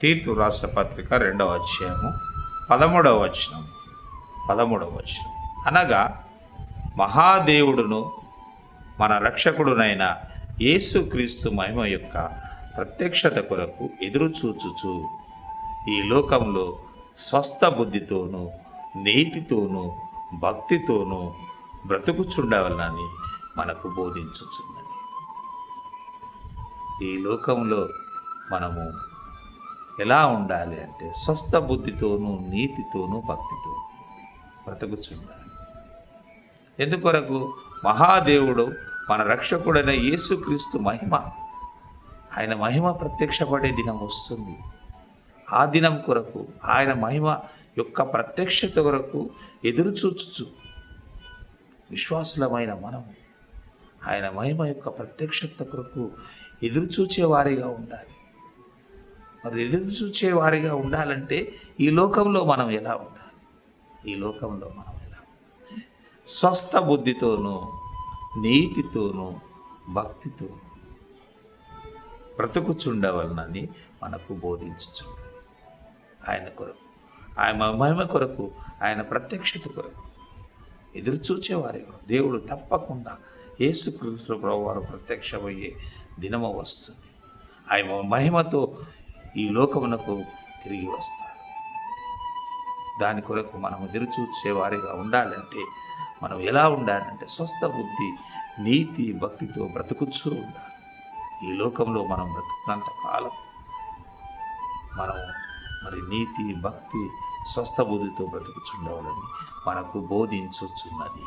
తీతు రాష్ట్ర పత్రిక 2వ అధ్యాయము 13వ వచనం. అనగా మహాదేవుడును మన రక్షకుడునైన యేసుక్రీస్తు మహిమ యొక్క ప్రత్యక్షత కొరకు ఎదురుచూచుచు ఈ లోకంలో స్వస్థ బుద్ధితోనూ నీతితోనూ భక్తితోనూ బ్రతుకుచుండవలనని మనకు బోధించుచున్నది. ఈ లోకంలో మనము ఎలా ఉండాలి అంటే స్వస్థ బుద్ధితోనూ నీతితోనూ భక్తితోనూ బ్రతుకుచుండాలి. ఎందుకొరకు? మహాదేవుడు మన రక్షకుడైన యేసుక్రీస్తు మహిమ, ఆయన మహిమ ప్రత్యక్షపడే దినం వస్తుంది. ఆ దినం కొరకు, ఆయన మహిమ యొక్క ప్రత్యక్షత కొరకు ఎదురుచూచుచు విశ్వాసులమైన మనము ఆయన మహిమ యొక్క ప్రత్యక్షత కొరకు ఎదురుచూచే వారిగా ఉండాలి. మరి ఎదురుచూచే వారిగా ఉండాలంటే ఈ లోకంలో మనం ఎలా ఉండాలి? ఈ లోకంలో మనం ఎలా స్వస్థ బుద్ధితోనూ నీతితోనూ భక్తితోనూ బ్రతుకుచుండవలనని మనకు బోధించుచుండాలి. ఆయన కొరకు, ఆయన మహిమ కొరకు, ఆయన ప్రత్యక్షత కొరకు ఎదురుచూచేవారి దేవుడు తప్పకుండా యేసుక్రీస్తు ప్రభువారు ప్రత్యక్షమయ్యే దినము వస్తుంది. ఆయన మహిమతో ఈ లోకమునకు తిరిగి వస్తాడు. దాని కొరకు మనం ఎదురుచూచే వారిగా ఉండాలంటే మనం ఎలా ఉండాలంటే స్వస్థ బుద్ధి నీతి భక్తితో బ్రతుకుచూ ఉండాలి. ఈ లోకంలో మనం బ్రతుకున్నంత కాలం మనం మరి నీతి భక్తి స్వస్థ బుద్ధితో బ్రతుకుచుండవాలని మనకు బోధించుచున్నది.